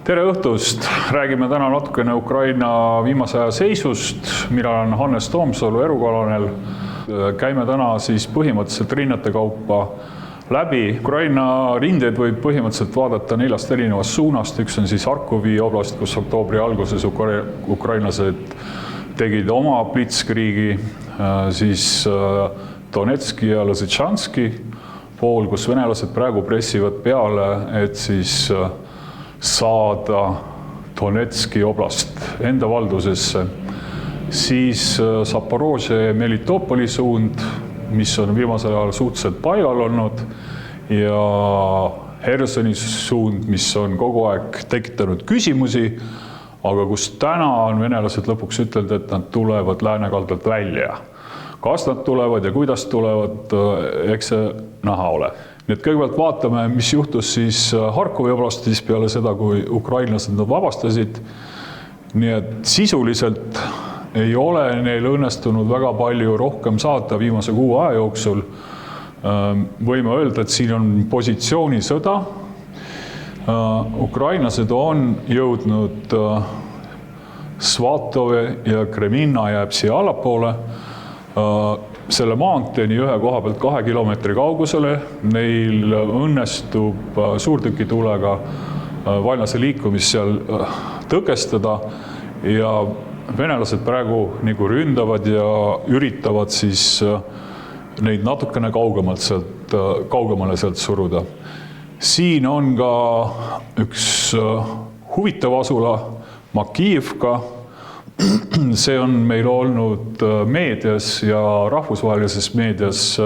Tere õhtust! Räägime täna natukene Ukraina viimase aja seisust. Mina olen Hannes Toomsalu, erukolonel. Käime täna siis põhimõtteliselt rinnete kaupa läbi. Ukraina rindeid võib põhimõtteliselt vaadata 4 erinevast suunast. Üks on siis Harkovi oblast, kus oktoobri alguses ukrainlased tegid oma blitzkriigi, siis Donetski ja Lõsitšanski pool, kus venelased praegu pressivad peale, et siis saada Donetski oblast enda valdusesse. Siis Zaporožje Melitopoli suund, mis on viimasel ajal suhteliselt paigal olnud, ja Hersoni suund, mis on kogu aeg tekitanud küsimusi, aga kus täna on venelased lõpuks ütelnud, et nad tulevad läänekaldalt välja. Kas nad tulevad ja kuidas tulevad, eks see näha ole. Nii et kõigepealt vaatame, mis juhtus siis Harkovi oblastis peale seda, kui ukrainlased nad vabastasid. Nii et sisuliselt ei ole neil õnnestunud väga palju rohkem saada viimase 6 aja jooksul. Võime öelda, et siin on positsioonisõda. Ukrainlased on jõudnud Svatove ja Kreminna jääb siia allapoole. Selle maanteeni ühe koha pealt 2 kilomeetri kaugusele. Neil õnnestub suurtükituulega vaenlase liikumist seal tõkestada ja venelased praegu nagu ründavad ja üritavad siis neid natukene kaugemale sealt suruda. Siin on ka üks huvitav asula, Makijivka. See on meil olnud meedias ja rahvusvahelises meedias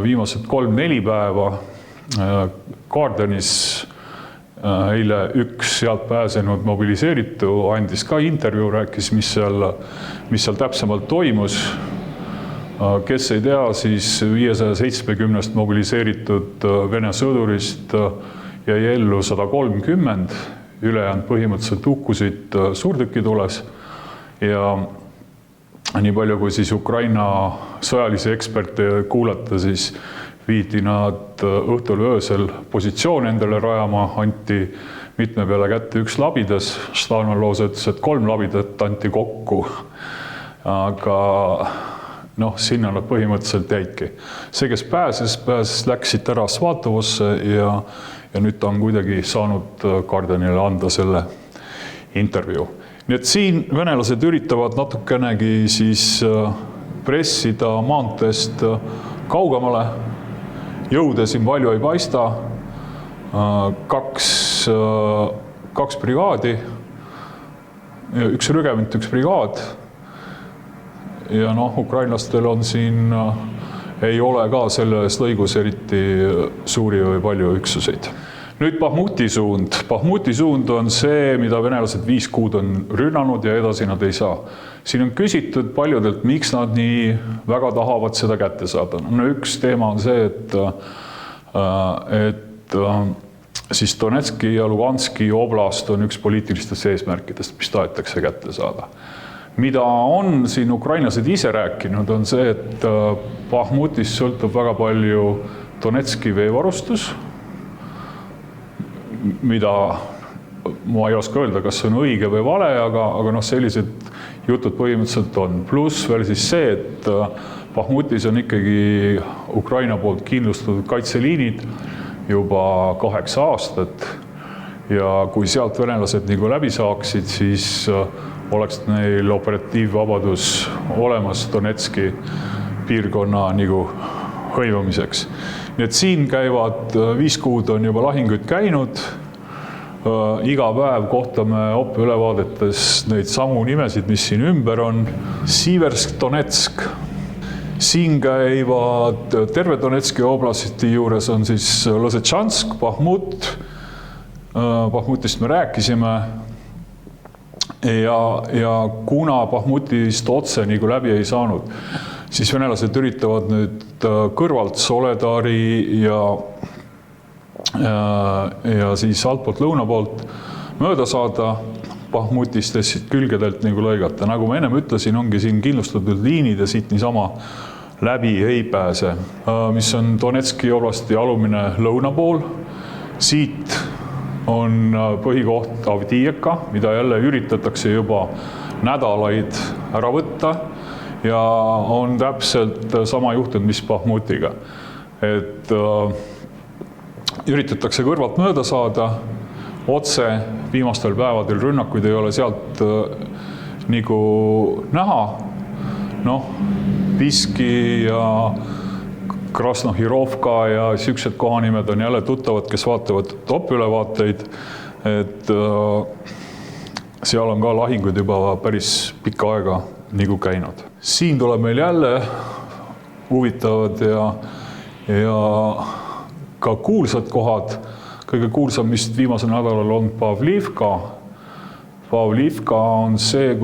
viimased 3-4 päeva. Guardianis eile üks sealt pääsenud mobiliseeritu andis ka intervjuu, rääkis, mis seal täpsemalt toimus. Kes ei tea, siis 570 mobiliseeritud Vene sõdurist jäi ellu 130, ülejäänud põhimõtteliselt hukkusid suurtükitules ja nii palju kui siis Ukraina sõjalisi eksperte kuulata, siis viidi nad õhtul öösel positsioon endale rajama, anti mitme peale kätte 1 labidas. Stalmanloos ütles, et 3 labidat anti kokku, aga sinna nad põhimõtteliselt jäidki. See, kes pääses, läksid ära Svatovosse ja nüüd ta on kuidagi saanud Guardianile anda selle intervjuu. Nii et siin venelased üritavad natukenegi siis pressida maanteest kaugemale. Jõude siin palju ei paista. 2 brigaadi, 1 rügement, 1 brigaad. Ja ukrainlastel on siin, ei ole ka selles lõigus eriti suuri või palju üksuseid. Nüüd Bahmuti suund. Bahmuti suund on see, mida venelased 5 kuud on rünnanud ja edasi nad ei saa. Siin on küsitud paljudelt, miks nad nii väga tahavad seda kätte saada. Üks teema on see, et siis Donetski ja Luganski oblast on üks poliitilistest eesmärkidest, mis tahetakse kätte saada. Mida on siin ukrainlased ise rääkinud, on see, et Bahmutis sõltub väga palju Donetski veevarustus, mida ma ei oska öelda, kas on õige või vale, aga sellised jutud põhimõtteliselt on. Pluss veel siis see, et Bahmutis on ikkagi Ukraina poolt kindlustatud kaitseliinid juba 8 aastat ja kui sealt venelased nagu läbi saaksid, siis oleks neil operatiivvabadus olemas Donetski piirkonna nagu hõivamiseks. Nii et siin käivad 5 kuud on juba lahinguid käinud. Iga päev kohtame OP ülevaadetes neid samu nimesid, mis siin ümber on. Siversk, Donetsk. Siin käivad terve Donetski oblasti juures on siis Lõsitšansk, Bahmut. Bahmutist me rääkisime. Ja kuna Bahmutist otse nagu läbi ei saanud, siis venelased üritavad nüüd kõrvalt Soledari ja siis altpoolt lõuna poolt mööda saada Bahmutist külgedelt nagu lõigata. Nagu ma ennem ütlesin, ongi siin kindlustatud liinid ja siit niisama läbi ei pääse, mis on Donetski oblasti alumine lõuna pool. Siit on põhikoht Avdiivka, mida jälle üritatakse juba nädalaid ära võtta ja on täpselt sama juhtunud, mis Bahmutiga. Et üritatakse kõrvalt mööda saada, otse viimastel päevadel rünnakuid ei ole sealt nagu näha. Piski ja Krasnohirovka ja siuksed kohanimed on jälle tuttavad, kes vaatavad top-ülevaateid, et seal on ka lahingud juba päris pikka aega nagu käinud. Siin tuleb meil jälle huvitavad ja ka kuulsad kohad. Kõige kuulsam vist viimasel nädalal on Pavlivka. Pavlivka on see,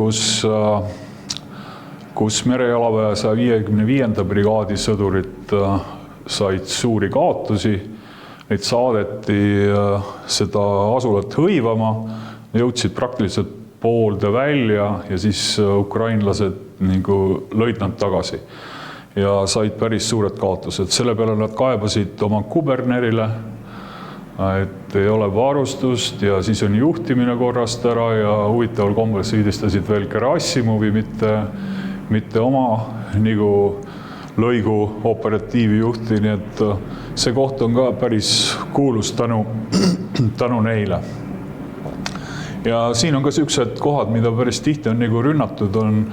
kus merejalaväe 155. brigaadi sõdurid said suuri kaotusi. Neid saadeti seda asulat hõivama, jõudsid praktiliselt poolde välja ja siis ukrainlased nagu lõid nad tagasi ja said päris suured kaotused. Selle peale nad kaebasid oma kubernerile, et ei ole varustust ja siis on juhtimine korrast ära ja huvitaval kombel süüdistasid veel Gerassimovi, mitte oma nagu lõigu operatiivijuhti, nii et see koht on ka päris kuulus tänu neile. Ja siin on ka siuksed kohad, mida päris tihti on nagu rünnatud, on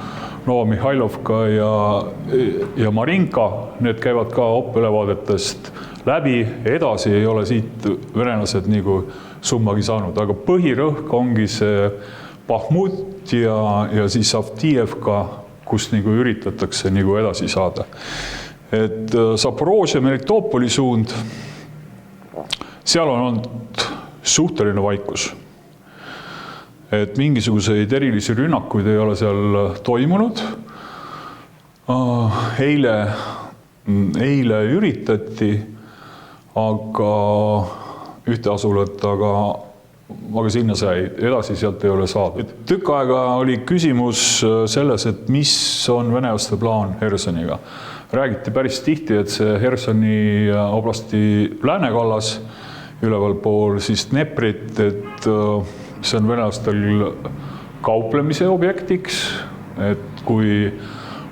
Novomihhailovka ja Marinka, need käivad ka op-ülevaadetest läbi, edasi ei ole siit venelased nagu summagi saanud, aga põhirõhk ongi see Bahmut ja siis Avdiivka, kus nagu üritatakse nagu edasi saada. Et Zaporožje, Melitopoli suund, seal on olnud suhteline vaikus. Et mingisuguseid erilisi rünnakuid ei ole seal toimunud. Eile üritati, aga ühte asulat, aga sinna sai, edasi sealt ei ole saadud. Tükk aega oli küsimus selles, et mis on venelaste plaan Hersoniga. Räägiti päris tihti, et see Hersoni oblasti läänekallas üleval pool siis Dneprit, et see on venelastel kauplemise objektiks, et kui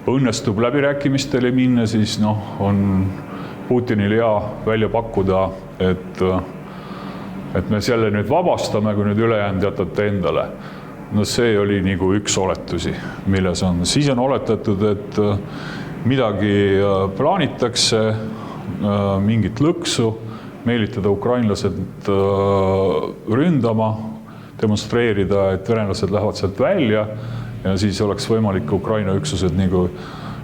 õnnestub läbirääkimistele minna, siis on Putinil hea välja pakkuda, et me selle nüüd vabastame, kui nüüd ülejäänud jätate endale. See oli nagu üks oletusi, milles on. Siis on oletatud, et midagi plaanitakse, mingit lõksu, meelitada ukrainlased ründama, demonstreerida, et venelased lähevad sealt välja ja siis oleks võimalik Ukraina üksused nagu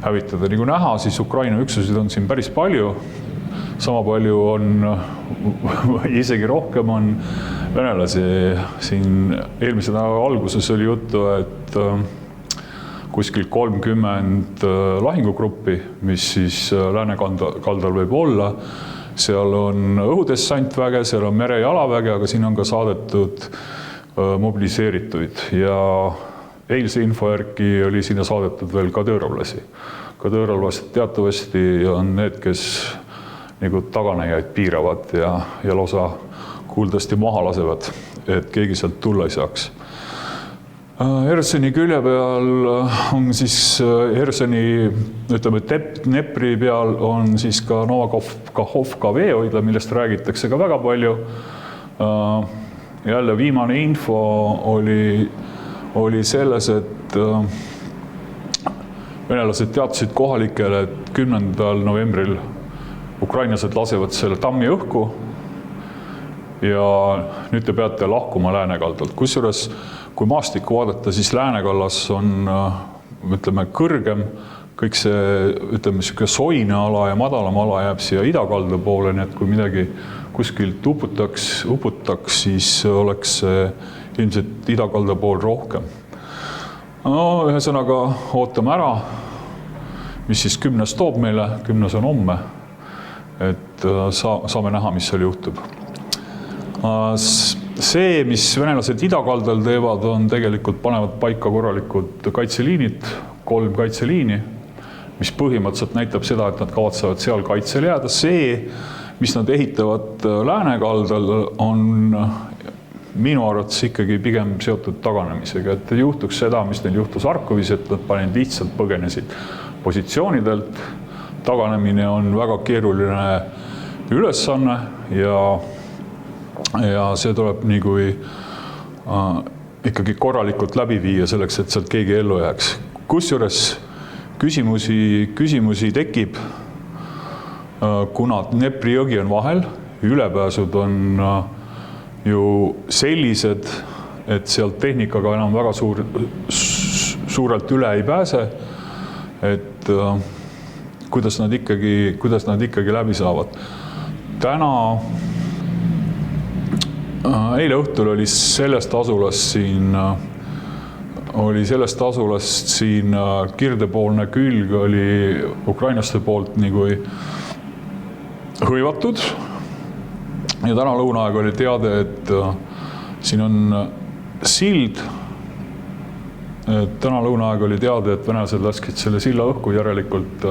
hävitada. Nagu näha, siis Ukraina üksused on siin päris palju. Sama palju on, isegi rohkem on venelasi. Siin eelmise nädala alguses oli juttu, et kuskil 30 lahingugruppi, mis siis läänekaldal võib olla. Seal on õhudessantväge, seal on merejalaväge, aga siin on ka saadetud mobiliseerituid ja eilse info järgi oli sinna saadetud veel kadõrovlasi. Kadõrovlased teatavasti on need, kes nagu taganejaid piiravad ja lausa kuuldasti maha lasevad, et keegi sealt tulla ei saaks. Hersoni külje peal on siis Hersoni, ütleme, Dnepri peal on siis ka Novokahhovka veehoidla, millest räägitakse ka väga palju. Jälle viimane info oli selles, et venelased teatasid kohalikele, et 10. novembril ukrainlased lasevad selle tammi õhku ja nüüd te peate lahkuma läänekaldalt. Kusjuures, kui maastikku vaadata, siis läänekallas on, ütleme, kõrgem, kõik see, ütleme, soine ala ja madalam ala jääb siia idakalda poole, nii et kui midagi kuskilt uputaks, siis oleks ilmselt idakalda pool rohkem. Ühesõnaga ootame ära, mis siis 10. toob meile, 10. on homme, et saame näha, mis seal juhtub. See, mis venelased idakaldal teevad, on tegelikult panevad paika korralikud kaitseliinid, 3 kaitseliini, mis põhimõtteliselt näitab seda, et nad kavatsevad seal kaitsele jääda. See, mis nad ehitavad läänekaldal, on minu arvates ikkagi pigem seotud taganemisega, et juhtuks seda, mis neil juhtus Harkovis, et nad panid lihtsalt põgenesid positsioonidelt. Taganemine on väga keeruline ülesanne ja see tuleb nii kui ikkagi korralikult läbi viia selleks, et sealt keegi ellu jääks. Kusjuures küsimusi tekib, kuna Dnepri jõgi on vahel, ülepääsud on ju sellised, et sealt tehnikaga enam väga suurelt üle ei pääse, et kuidas nad ikkagi läbi saavad. Eile õhtul oli sellest asulast siin kirdepoolne külg oli ukrainlaste poolt nagu hõivatud ja täna lõunaaeg oli teade, et siin on sild. Täna lõunaaeg oli teade, et venelased laskid selle silla õhku, järelikult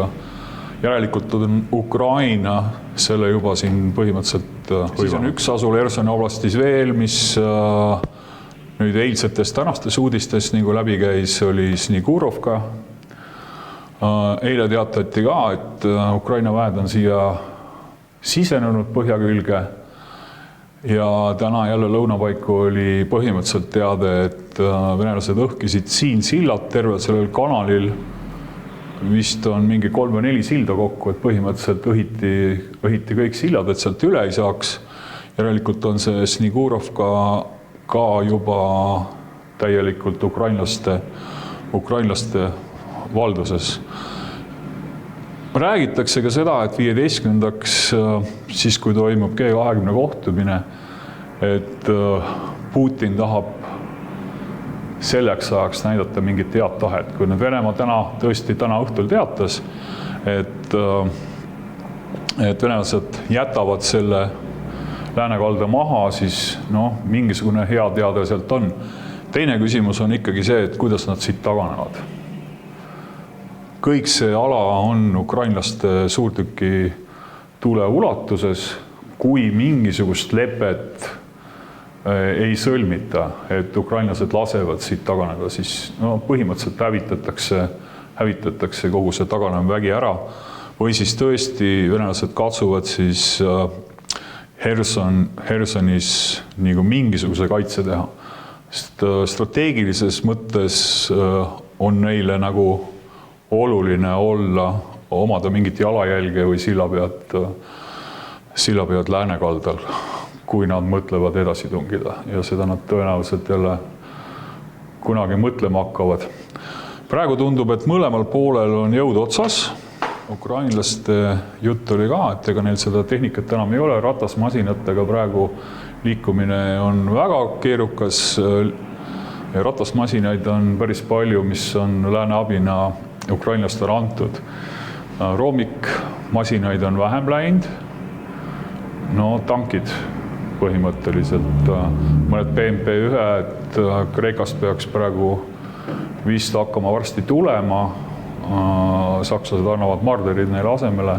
on Ukraina selle juba siin põhimõtteliselt hõivanud. Siis on üks asul Hersoni oblastis veel, mis nüüd eilsetes tänastes uudistes nagu läbi käis, oli Snigurovka. Eile teatati ka, et Ukraina väed on siia sisenenud põhja külge ja täna jälle lõunapaiku oli põhimõtteliselt teade, et venelased õhkisid siin sillad tervel sellel kanalil. Vist on mingi 3 või 4 silda kokku, et põhimõtteliselt õhiti kõik sillad, et sealt üle ei saaks. Järelikult on see Snigurovka ka juba täielikult ukrainlaste valduses. Räägitakse ka seda, et 15. siis kui toimub G20 kohtumine, et Putin tahab selleks ajaks näidata mingit head tahet. Kui nüüd Venemaa täna õhtul teatas, et venelased jätavad selle läänekalda maha, siis mingisugune hea teade sealt on. Teine küsimus on ikkagi see, et kuidas nad siit taganevad. Kõik see ala on ukrainlaste suurtüki tule ulatuses, kui mingisugust lepet ei sõlmita, et ukrainlased lasevad siit taganeda, siis põhimõtteliselt hävitatakse kogu see taganev vägi ära või siis tõesti venelased katsuvad siis Hersonis nagu mingisuguse kaitse teha. Strateegilises mõttes on neile nagu oluline omada mingit jalajälge või sillapead läänekaldal, kui nad mõtlevad edasi tungida ja seda nad tõenäoliselt jälle kunagi mõtlema hakkavad. Praegu tundub, et mõlemal poolel on jõud otsas. Ukrainlaste jutt oli ka, et ega neil seda tehnikat enam ei ole. Ratasmasinatega praegu liikumine on väga keerukas. Ratasmasinaid on päris palju, mis on lääne abina ukrainlastele antud. Roomikmasinaid on vähem läinud. Tankid põhimõtteliselt. Mõned BMP-1 Kreekast peaks praegu vist hakkama varsti tulema. Sakslased annavad Marderid neile asemele.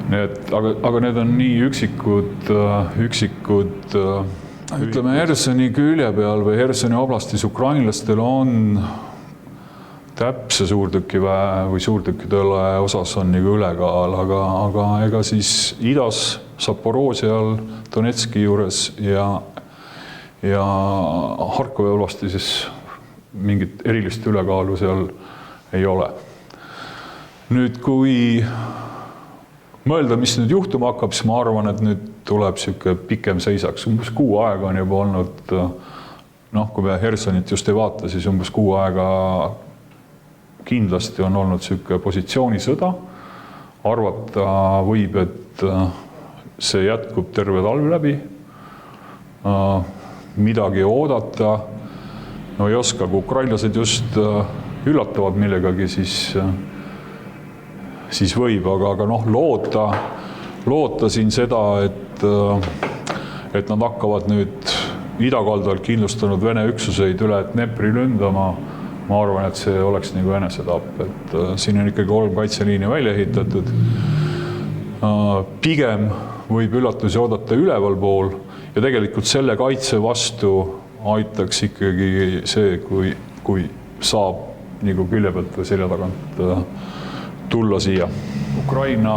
Aga need on nii üksikud ütleme Hersoni külje peal või Hersoni oblastis ukrainlastel on täpse suurtükiväe või suurtükkidele osas on nagu ülekaal, aga ega siis idas Zaporožial, Donetski juures ja Harkovi oblastises mingit erilist ülekaalu seal ei ole. Nüüd, kui mõelda, mis nüüd juhtuma hakkab, siis ma arvan, et nüüd tuleb siuke pikem seisaks. Umbes 6 aega on juba olnud, kui me Hersonit just ei vaata, siis umbes 6 aega kindlasti on olnud siuke positsioonisõda. Arvata võib, et see jätkub terve talv läbi. Midagi oodata. Ei oska, kui ukrainlased just üllatavad millegagi, siis võib, aga loota siin seda, et nad hakkavad nüüd idakaldal kindlustanud Vene üksuseid üle Dnepri ründama. Ma arvan, et see oleks nagu enesetapp, et siin on ikkagi 3 kaitseliini välja ehitatud. Pigem võib üllatusi oodata üleval pool ja tegelikult selle kaitse vastu aitaks ikkagi see, kui saab nagu külje pealt või selja tagant tulla siia. Ukraina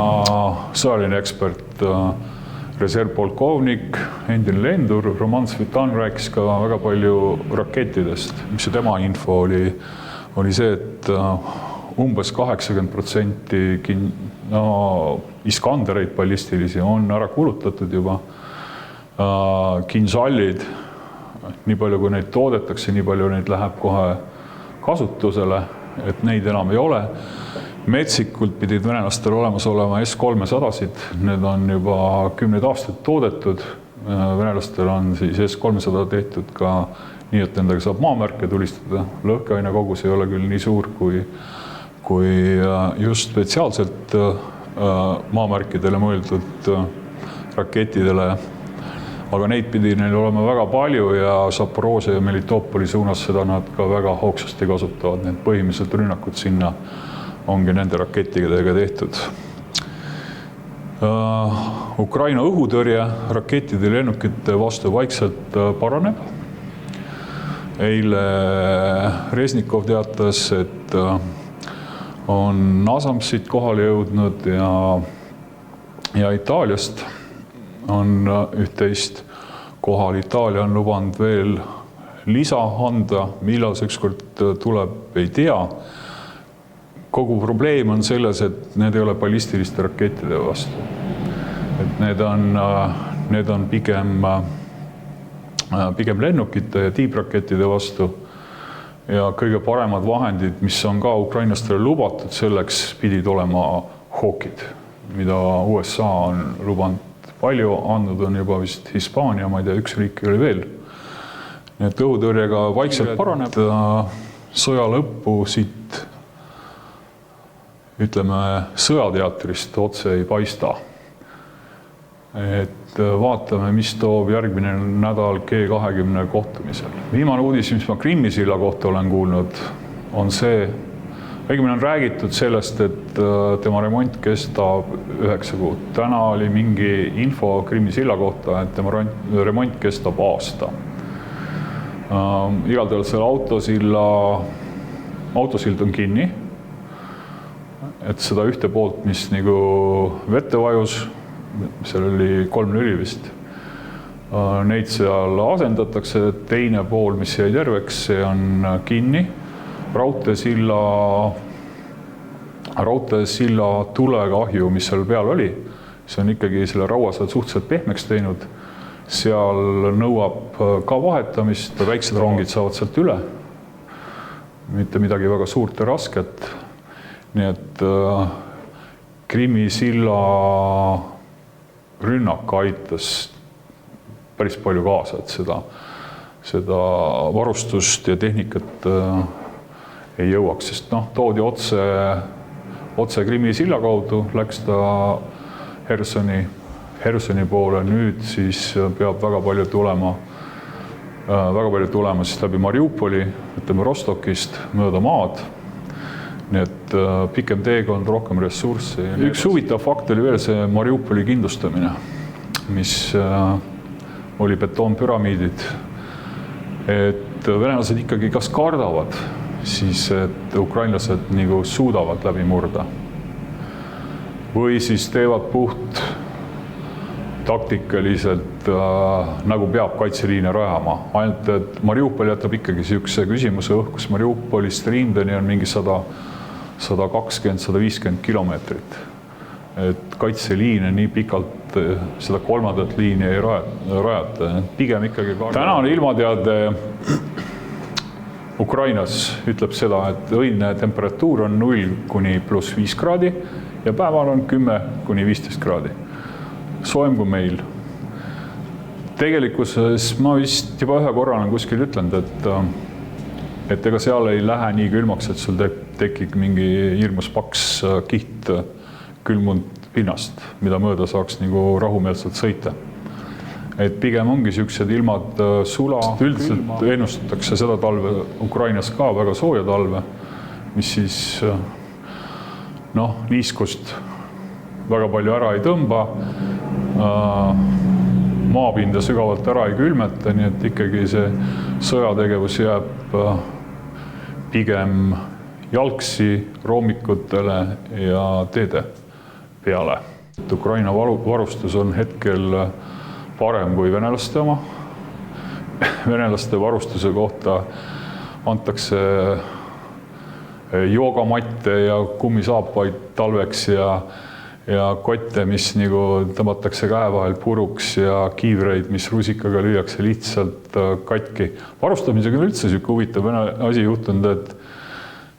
sõjaline ekspert, reservpolkovnik, endine lendur Roman Svitan rääkis ka väga palju rakettidest, mis tema info oli see, et umbes 80% Iskandereid ballistilisi on ära kulutatud juba. Kinžallid, nii palju kui neid toodetakse, nii palju neid läheb kohe kasutusele, et neid enam ei ole. Metsikult pidid venelastel olemas olema S-300-sid, need on juba 10 aastat toodetud. Venelastel on siis S-300 tehtud ka nii, et nendega saab maamärke tulistada. Lõhkeaine kogus ei ole küll nii suur kui just spetsiaalselt maamärkidele mõeldud rakettidele, aga neid pidi neil olema väga palju ja Zaporožje ja Melitopoli suunas seda nad ka väga hoogsasti kasutavad. Need põhimõtteliselt rünnakud sinna ongi nende rakettidega tehtud. Ukraina õhutõrje rakettide ja lennukite vastu vaikselt paraneb. Eile Reznikov teatas, et on Nasamsid kohale jõudnud ja Itaaliast on üht-teist kohal. Itaalia on lubanud veel lisa anda, millal see ükskord tuleb, ei tea. Kogu probleem on selles, et need ei ole ballistiliste rakettide vastu. Et need on pigem lennukite ja tiibrakettide vastu. Ja kõige paremad vahendid, mis on ka ukrainlastele lubatud, selleks pidid olema Hawkid, mida USA on lubanud palju, andnud on juba vist Hispaania, ma ei tea, üks riik oli veel. Nii et õhutõrjega vaikselt paraneb. Sõja lõppu siit, ütleme, sõjateatrist otse ei paista. Et vaatame, mis toob järgmine nädal G20 kohtumisel. Viimane uudis, mis ma Krimmi silla kohta olen kuulnud, on see, õigemini on räägitud sellest, et tema remont kestab 9 kuud. Täna oli mingi info Krimmi silla kohta, et tema remont kestab aasta. Igal tööl seal autosild on kinni, et seda ühte poolt, mis nagu vette vajus, seal oli 3 lüli vist. Neid seal asendatakse, teine pool, mis jäi terveks, see on kinni. Raudteesilla tulekahju, mis seal peal oli, see on ikkagi selle raua seal suhteliselt pehmeks teinud. Seal nõuab ka vahetamist, väiksed rongid saavad sealt üle. Mitte midagi väga suurt ja rasket. Nii et Krimmi silla rünnak aitas päris palju kaasa, et seda varustust ja tehnikat ei jõuaks, sest toodi otse Krimmi silla kaudu, läks ta Hersoni poole, nüüd siis peab väga palju tulema siis läbi Mariupoli, ütleme Rostokist mööda maad. Nii et pikem teekond, rohkem ressurssi. Üks huvitav fakt oli veel see Mariupoli kindlustamine, mis oli betoonpüramiidid. Et venelased ikkagi kas kardavad, siis et ukrainlased nagu suudavad läbi murda. Või siis teevad puht taktikaliselt nagu peab kaitseliine rajama. Ainult, et Mariupol jätab ikkagi siukse küsimuse õhkus. Mariupolist Rindeni on mingi 120-150 kilomeetrit. Et kaitseliine nii pikalt seda 3. liini ei rajata. Pigem ikkagi tänane ilmateade Ukrainas ütleb seda, et õine temperatuur on 0 kuni +5 kraadi ja päeval on 10 kuni 15 kraadi. Soojem kui meil. Tegelikkuses ma vist juba ühe korra olen kuskil ütlenud, et ega seal ei lähe nii külmaks, et sul tekib mingi hirmus paks kiht külmunud pinnast, mida mööda saaks nagu rahumeelselt sõita. Et pigem ongi siuksed ilmad sula. Üldiselt ennustatakse seda talve Ukrainas ka väga sooja talve, mis siis niiskust väga palju ära ei tõmba. maapinda sügavalt ära ei külmeta, nii et ikkagi see sõjategevus jääb pigem jalgsi, roomikutele ja teede peale. Ukraina varustus on hetkel parem kui venelaste oma. Venelaste varustuse kohta antakse joogamatte ja kummisaapaid talveks ja kotte, mis nagu tõmmatakse käe vahel puruks ja kiivreid, mis rusikaga lüüakse lihtsalt katki. Varustamisega on üldse siuke huvitav asi juhtunud,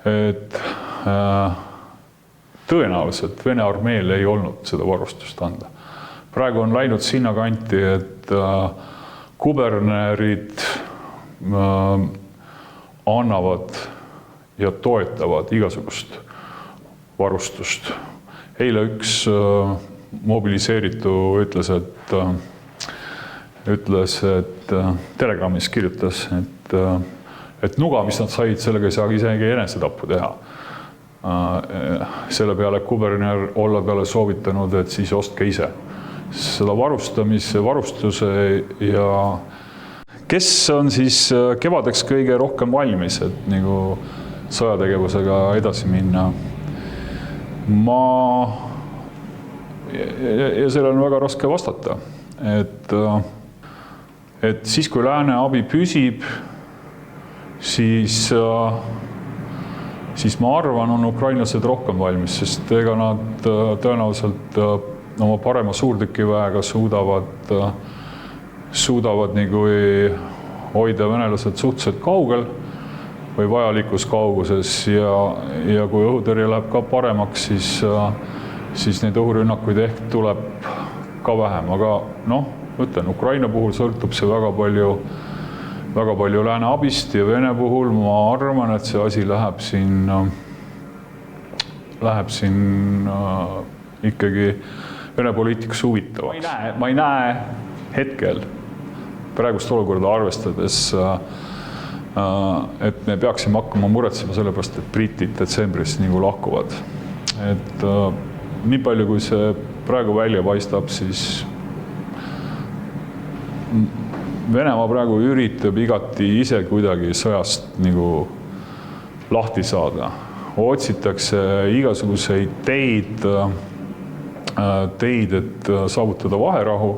et tõenäoliselt Vene armeel ei olnud seda varustust anda. Praegu on läinud sinna kanti, et kubernerid annavad ja toetavad igasugust varustust. Eile üks mobiliseeritu ütles, et Telegramis kirjutas, et nuga, mis nad said, sellega ei saa isegi enesetappu teha. Selle peale kuberner olla peale soovitanud, et siis ostke ise. Seda varustuse ja kes on siis kevadeks kõige rohkem valmis, et nagu sõjategevusega edasi minna. Ja sellel on väga raske vastata, et siis kui lääne abi püsib, siis ma arvan, on ukrainlased rohkem valmis, sest ega nad tõenäoliselt oma parema suurtükiväega suudavad nagu hoida venelased suhteliselt kaugel või vajalikus kauguses ja kui õhutõrje läheb ka paremaks, siis neid õhurünnakuid ehk tuleb ka vähem. Aga ütlen, Ukraina puhul sõltub see väga palju lääne abist ja Vene puhul ma arvan, et see asi läheb siin ikkagi Vene poliitikas huvitavaks. Ma ei näe hetkel praegust olukorda arvestades, et me peaksime hakkama muretsema sellepärast, et britid detsembris nagu lahkuvad. Et nii palju, kui see praegu välja paistab, siis Venemaa praegu üritab igati ise kuidagi sõjast nagu lahti saada. Otsitakse igasuguseid teid, et saavutada vaherahu.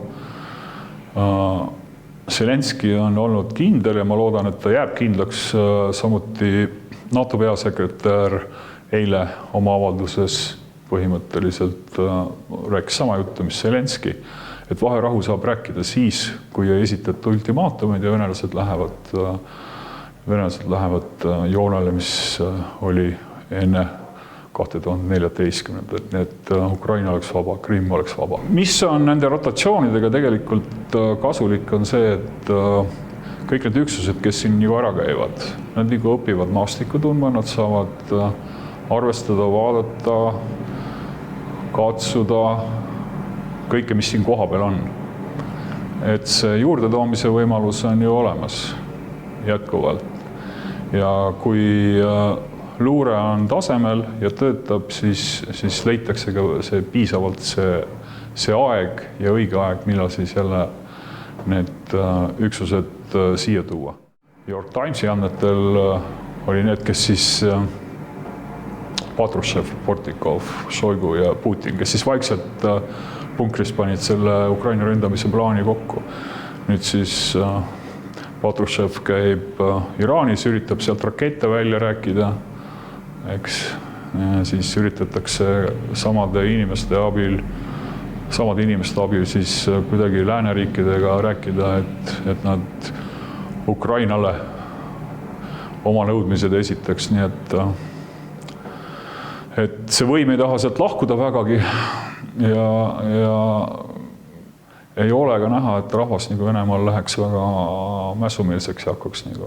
Zelenski on olnud kindel ja ma loodan, et ta jääb kindlaks. Samuti NATO peasekretär eile oma avalduses põhimõtteliselt rääkis sama juttu, mis Zelenski, et vaherahu saab rääkida siis, kui ei esitata ultimaatumid ja venelased lähevad joonele, mis oli enne 2014. Nii et Ukraina oleks vaba, Krimm oleks vaba. Mis on nende rotatsioonidega tegelikult kasulik on see, et kõik need üksused, kes siin juba ära käivad, nad nagu õpivad maastikku tundma, nad saavad arvestada, vaadata, katsuda kõike, mis siin koha peal on. Et see juurdetoomise võimalus on ju olemas jätkuvalt. Ja kui luure on tasemel ja töötab, siis leitakse ka see piisavalt see aeg ja õige aeg, millal siis jälle need üksused siia tuua. York Timesi andmetel oli need, kes siis Patrushev, Portikov, Šoigu ja Putin, kes siis vaikselt punkris panid selle Ukraina ründamise plaani kokku. Nüüd siis Patrushev käib Iraanis, üritab sealt rakette välja rääkida, eks siis üritatakse samade inimeste abil siis kuidagi lääneriikidega rääkida, et nad Ukrainale oma nõudmised esitaks, nii et see võim ei taha sealt lahkuda vägagi ja ei ole ka näha, et rahvas nagu Venemaal läheks väga mässumeelseks ja hakkaks nagu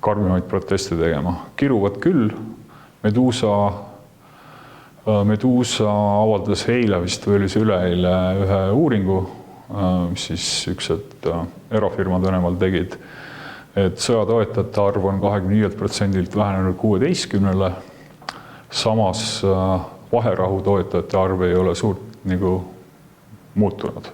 karmimaid proteste tegema. Kiruvad küll. Medusa avaldas eile vist või oli see üleeile ühe uuringu, mis siis üksed erafirmad Venemaal tegid, et sõjatoetajate arv on 25% vähenenud 16%, samas vaherahu toetajate arv ei ole suurt nagu muutunud.